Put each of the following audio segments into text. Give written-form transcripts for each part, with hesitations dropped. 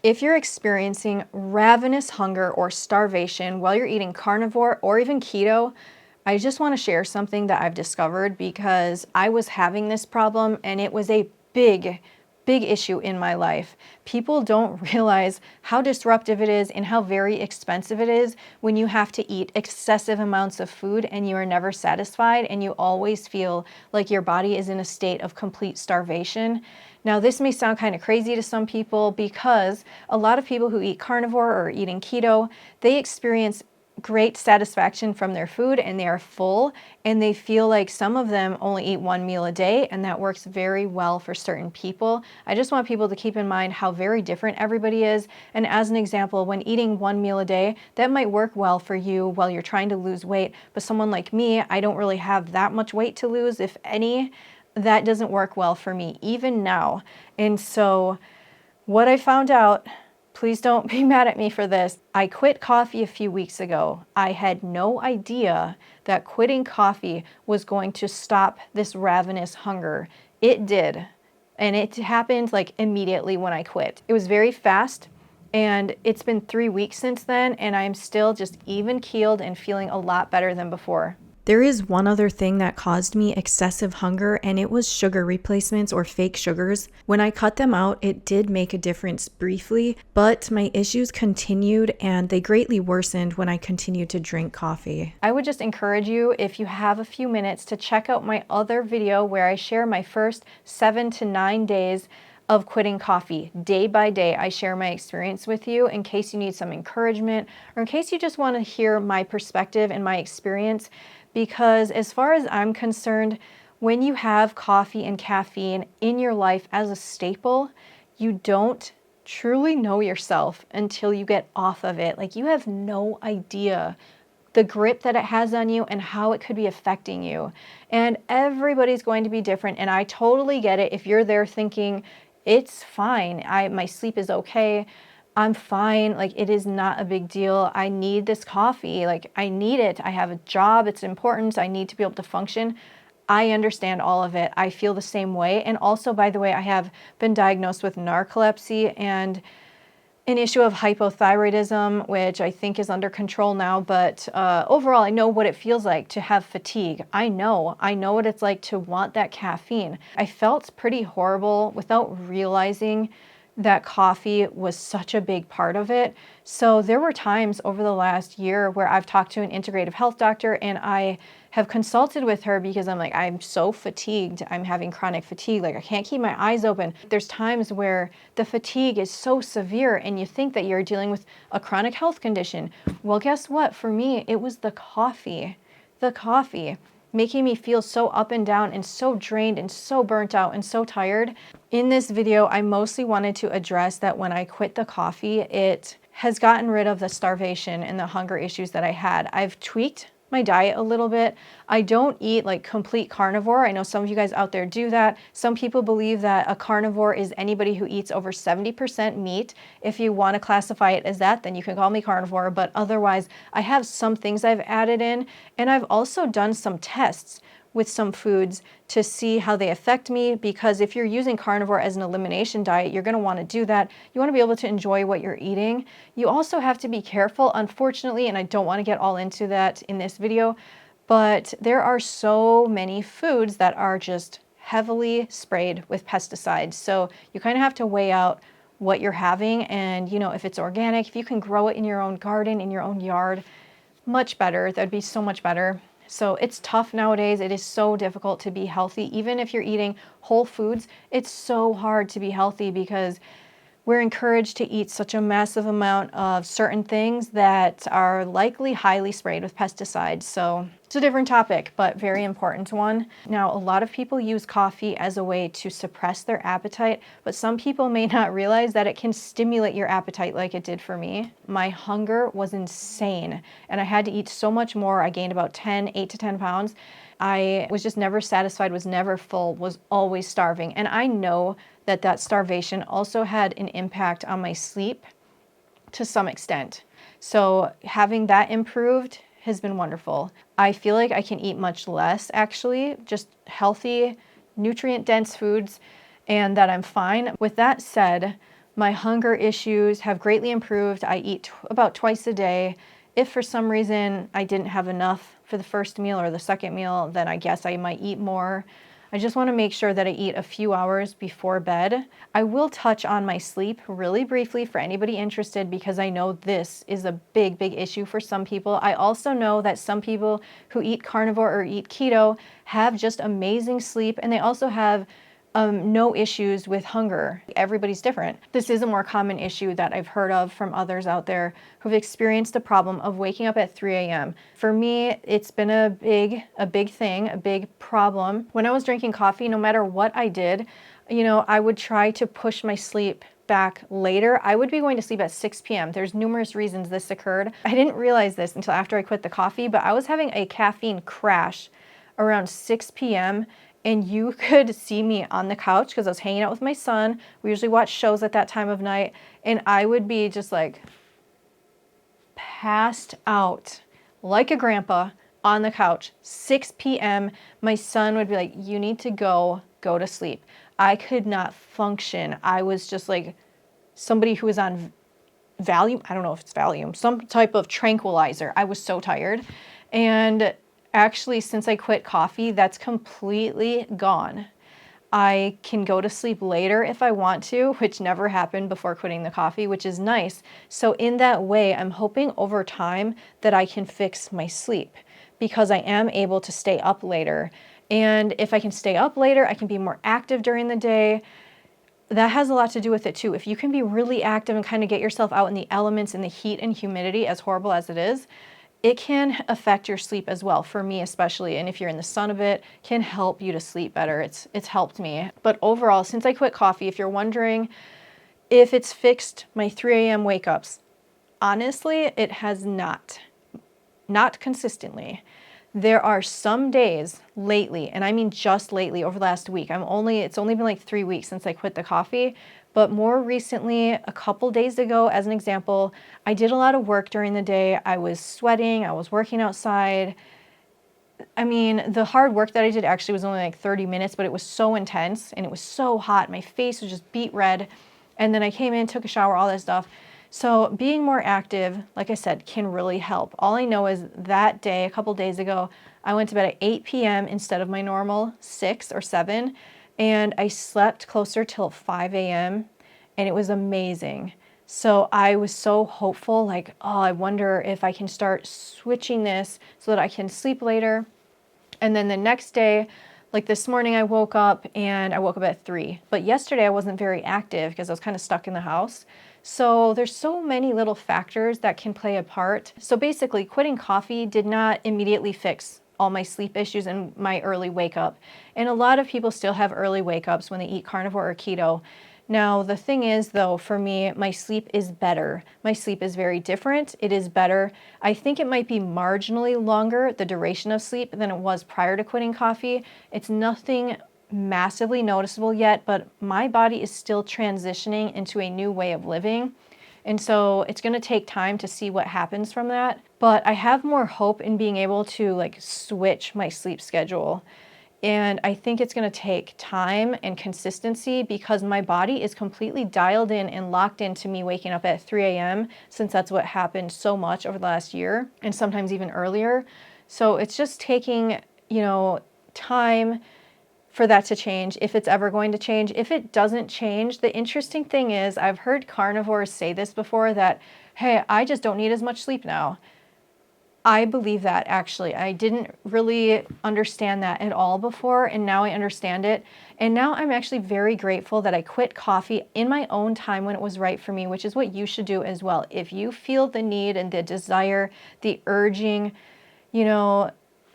If you're experiencing ravenous hunger or starvation while you're eating carnivore or even keto, I just want to share something that I've discovered because I was having this problem and it was a big issue in my life. People don't realize how disruptive it is and how very expensive it is when you have to eat excessive amounts of food and you are never satisfied and you always feel like your body is in a state of complete starvation. Now, this may sound kind of crazy to some people because a lot of people who eat carnivore or eating keto, they experience great satisfaction from their food and they are full and they feel like some of them only eat one meal a day, and that works very well for certain people. I just want people to keep in mind how very different everybody is. And as an example, when eating one meal a day, that might work well for you while you're trying to lose weight. But someone like me, I don't really have that much weight to lose, if any. That doesn't work well for me even now. And so what I found out, please don't be mad at me for this, I quit coffee a few weeks ago. I had no idea that quitting coffee was going to stop this ravenous hunger. It did. And it happened like immediately when I quit. It was very fast. And it's been 3 weeks since then, and I'm still just even keeled and feeling a lot better than before. There is one other thing that caused me excessive hunger, and it was sugar replacements or fake sugars. When I cut them out, it did make a difference briefly, but my issues continued and they greatly worsened when I continued to drink coffee. I would just encourage you, if you have a few minutes, to check out my other video where I share my first 7 to 9 days of quitting coffee. Day by day, I share my experience with you in case you need some encouragement or in case you just want to hear my perspective and my experience. Because as far as I'm concerned, when you have coffee and caffeine in your life as a staple, you don't truly know yourself until you get off of it. Like, you have no idea the grip that it has on you and how it could be affecting you. And everybody's going to be different. And I totally get it if you're there thinking, it's fine, my sleep is okay, I'm fine, like it is not a big deal. I need this coffee, like I need it. I have a job, it's important, I need to be able to function. I understand all of it. I feel the same way. And also, by the way, I have been diagnosed with narcolepsy and an issue of hypothyroidism, which I think is under control now. But overall, I know what it feels like to have fatigue. I know what it's like to want that caffeine. I felt pretty horrible without realizing that coffee was such a big part of it. So there were times over the last year where I've talked to an integrative health doctor and I have consulted with her because I'm like, I'm so fatigued. I'm having chronic fatigue. Like, I can't keep my eyes open. There's times where the fatigue is so severe and you think that you're dealing with a chronic health condition. Well, guess what? For me, it was the coffee making me feel so up and down and so drained and so burnt out and so tired. In this video, I mostly wanted to address that when I quit the coffee, it has gotten rid of the starvation and the hunger issues that I had. I've tweaked my diet a little bit. I don't eat like complete carnivore. I know some of you guys out there do that. Some people believe that a carnivore is anybody who eats over 70% meat. If you want to classify it as that, then you can call me carnivore. But otherwise, I have some things I've added in, and I've also done some tests with some foods to see how they affect me, because if you're using carnivore as an elimination diet, you're going to want to do that. You want to be able to enjoy what you're eating. You also have to be careful, unfortunately, and I don't want to get all into that in this video, but there are so many foods that are just heavily sprayed with pesticides. So you kind of have to weigh out what you're having, and if it's organic, if you can grow it in your own garden, in your own yard, much better. That'd be so much better. So it's tough nowadays. It is so difficult to be healthy. Even if you're eating whole foods, it's so hard to be healthy because we're encouraged to eat such a massive amount of certain things that are likely highly sprayed with pesticides. So it's a different topic, but very important one. Now, a lot of people use coffee as a way to suppress their appetite, but some people may not realize that it can stimulate your appetite like it did for me. My hunger was insane, and I had to eat so much more. I gained about 8 to 10 pounds. I was just never satisfied, was never full, was always starving. And I know that starvation also had an impact on my sleep to some extent. So having that improved has been wonderful. I feel like I can eat much less, actually, just healthy, nutrient-dense foods, and that I'm fine. With that said, My hunger issues have greatly improved. I eat about twice a day. If for some reason I didn't have enough for the first meal or the second meal, then I guess I might eat more. I just want to make sure that I eat a few hours before bed. I will touch on my sleep really briefly for anybody interested, because I know this is a big issue for some people. I also know that some people who eat carnivore or eat keto have just amazing sleep, and they also have no issues with hunger. Everybody's different. This is a more common issue that I've heard of from others out there who've experienced the problem of waking up at 3 a.m. For me, it's been a big thing, a big problem. When I was drinking coffee, no matter what I did, I would try to push my sleep back later. I would be going to sleep at 6 p.m. There's numerous reasons this occurred. I didn't realize this until after I quit the coffee, but I was having a caffeine crash around 6 p.m. and you could see me on the couch because I was hanging out with my son. We usually watch shows at that time of night, and I would be just like passed out like a grandpa on the couch. 6 p.m. My son would be like, "You need to go to sleep." I could not function. I was just like somebody who was on Valium. I don't know if it's Valium, some type of tranquilizer. I was so tired. And actually, since I quit coffee, that's completely gone. I can go to sleep later if I want to, which never happened before quitting the coffee, which is nice. So in that way, I'm hoping over time that I can fix my sleep, because I am able to stay up later. And if I can stay up later, I can be more active during the day. That has a lot to do with it too. If you can be really active and kind of get yourself out in the elements, in the heat and humidity, as horrible as it is, it can affect your sleep as well, for me especially. And if you're in the sun a bit, can help you to sleep better. It's helped me. But overall, since I quit coffee, if you're wondering if it's fixed my 3 a.m. wake-ups, honestly, it has not. Not consistently. There are some days lately, and I mean just lately, over the last week. It's only been like 3 weeks since I quit the coffee. But more recently, a couple days ago, as an example, I did a lot of work during the day. I was sweating, I was working outside. I mean, the hard work that I did actually was only like 30 minutes, but it was so intense and it was so hot. My face was just beet red. And then I came in, took a shower, all that stuff. So being more active, like I said, can really help. All I know is that day, a couple days ago, I went to bed at 8 p.m. instead of my normal 6 or 7. And I slept closer till 5 a.m. and it was amazing. So I was so hopeful, like, oh, I wonder if I can start switching this so that I can sleep later. And then the next day, like this morning, I woke up at 3. But yesterday I wasn't very active because I was kind of stuck in the house. So there's so many little factors that can play a part. So basically, quitting coffee did not immediately fix all my sleep issues and my early wake up. And a lot of people still have early wake ups when they eat carnivore or keto. Now, the thing is though, for me, my sleep is better. My sleep is very different. It is better. I think it might be marginally longer, the duration of sleep, than it was prior to quitting coffee. It's nothing massively noticeable yet, but my body is still transitioning into a new way of living. And so it's going to take time to see what happens from that. But I have more hope in being able to like switch my sleep schedule. And I think it's going to take time and consistency, because my body is completely dialed in and locked into me waking up at 3 a.m. since that's what happened so much over the last year, and sometimes even earlier. So it's just taking, time for that to change, if it's ever going to change. If it doesn't change, the interesting thing is, I've heard carnivores say this before, that, hey, I just don't need as much sleep now. I believe that, actually. I didn't really understand that at all before, and now I understand it. And now I'm actually very grateful that I quit coffee in my own time when it was right for me, which is what you should do as well. If you feel the need and the desire, the urging,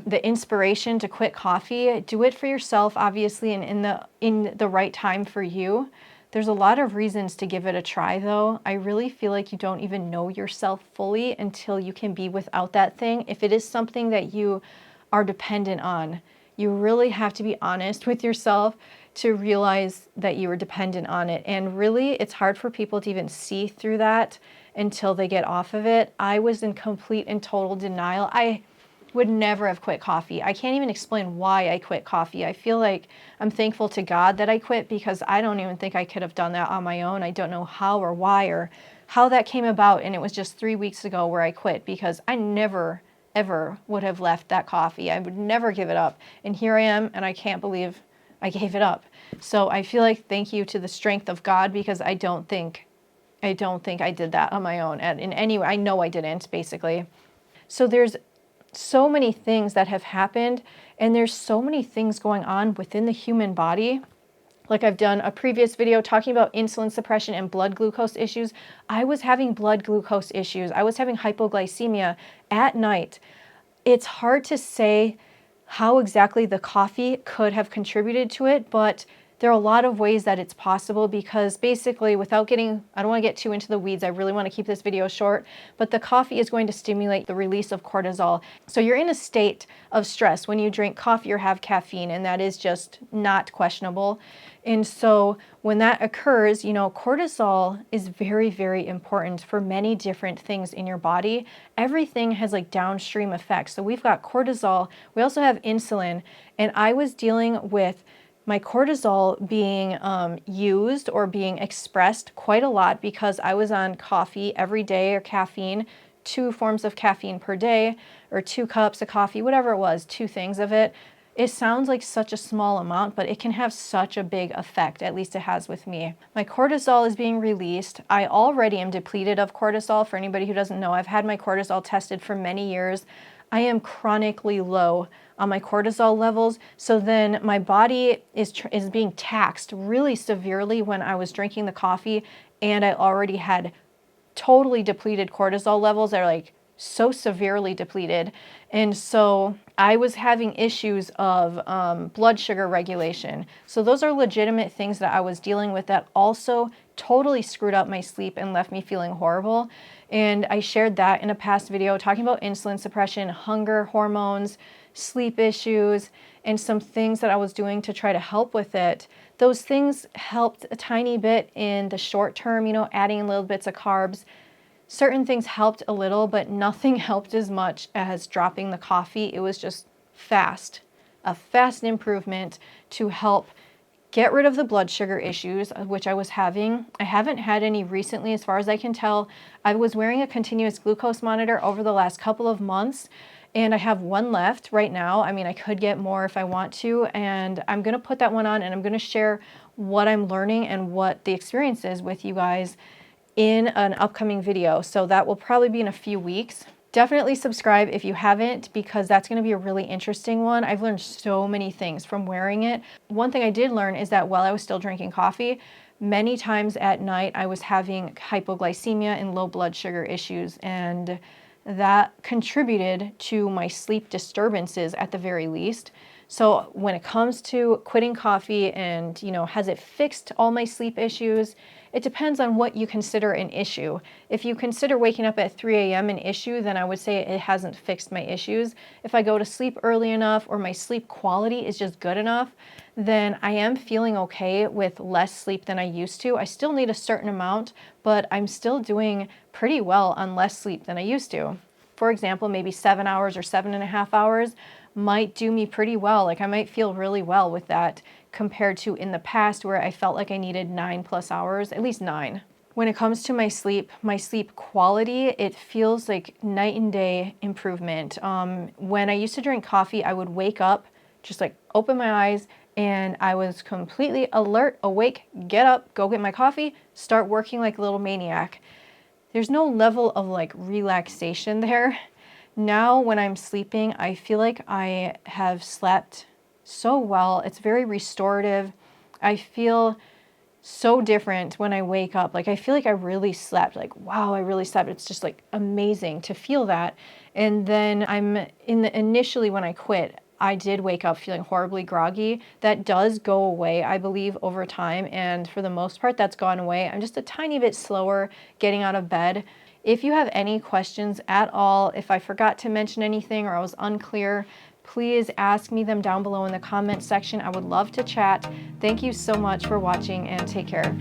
the inspiration to quit coffee, do it for yourself, obviously, and in the right time for you. There's a lot of reasons to give it a try, though. I really feel like you don't even know yourself fully until you can be without that thing. If it is something that you are dependent on, you really have to be honest with yourself to realize that you are dependent on it. And really, it's hard for people to even see through that until they get off of it. I was in complete and total denial. would never have quit coffee. I can't even explain why I quit coffee. I feel like I'm thankful to God that I quit, because I don't even think I could have done that on my own. I don't know how or why or how that came about. And it was just 3 weeks ago where I quit, because I never, ever would have left that coffee. I would never give it up. And here I am, and I can't believe I gave it up. So I feel like thank you to the strength of God, because I don't think I did that on my own. And in any way, I know I didn't, basically. So there's so many things that have happened, and there's so many things going on within the human body. Like I've done a previous video talking about insulin suppression and blood glucose issues. I was having blood glucose issues. I was having hypoglycemia at night. It's hard to say how exactly the coffee could have contributed to it, but there are a lot of ways that it's possible, because basically, without getting, I don't want to get too into the weeds, I really want to keep this video short, but the coffee is going to stimulate the release of cortisol. So you're in a state of stress when you drink coffee or have caffeine, and that is just not questionable. And so when that occurs, you know, cortisol is very, very important for many different things in your body. Everything has like downstream effects. So we've got cortisol, we also have insulin, and I was dealing with my cortisol being used or being expressed quite a lot, because I was on coffee every day, or caffeine, 2 forms of caffeine per day, or 2 cups of coffee, whatever it was, 2 things of it. It sounds like such a small amount, but it can have such a big effect. At least it has with me. My cortisol is being released. I already am depleted of cortisol. For anybody who doesn't know, I've had my cortisol tested for many years. I am chronically low on my cortisol levels. So then my body is being taxed really severely when I was drinking the coffee, and I already had totally depleted cortisol levels that are like so severely depleted. And so I was having issues of blood sugar regulation. So those are legitimate things that I was dealing with that also totally screwed up my sleep and left me feeling horrible. And I shared that in a past video talking about insulin suppression, hunger hormones, sleep issues, and some things that I was doing to try to help with it. Those things helped a tiny bit in the short term, you know, adding little bits of carbs. Certain things helped a little, but nothing helped as much as dropping the coffee. It was just a fast improvement to help get rid of the blood sugar issues, which I was having. I haven't had any recently, as far as I can tell. I was wearing a continuous glucose monitor over the last couple of months, and I have one left right now. I mean, I could get more if I want to, and I'm going to put that one on, and I'm going to share what I'm learning and what the experience is with you guys in an upcoming video. So that will probably be in a few weeks. Definitely subscribe if you haven't, because that's going to be a really interesting one. I've learned so many things from wearing it. One thing I did learn is that while I was still drinking coffee, many times at night I was having hypoglycemia and low blood sugar issues, and that contributed to my sleep disturbances at the very least. So when it comes to quitting coffee and, you know, has it fixed all my sleep issues? It depends on what you consider an issue. If you consider waking up at 3 a.m. an issue, then I would say it hasn't fixed my issues. If I go to sleep early enough, or my sleep quality is just good enough, then I am feeling okay with less sleep than I used to. I still need a certain amount, but I'm still doing pretty well on less sleep than I used to. For example, maybe 7 hours or 7.5 hours might do me pretty well. Like I might feel really well with that, compared to in the past where I felt like I needed 9+ hours, at least 9. When it comes to my sleep quality, it feels like night and day improvement. When I used to drink coffee, I would wake up, just like open my eyes, and I was completely alert, awake, get up, go get my coffee, start working like a little maniac. There's no level of like relaxation there. Now when I'm sleeping, I feel like I have slept so well. It's very restorative. I feel so different when I wake up. Like I feel like I really slept. Like, wow, I really slept. It's just like amazing to feel that. And then initially when I quit, I did wake up feeling horribly groggy. That does go away, I believe, over time. And for the most part, that's gone away. I'm just a tiny bit slower getting out of bed. If you have any questions at all, if I forgot to mention anything or I was unclear, please ask me them down below in the comment section. I would love to chat. Thank you so much for watching, and take care.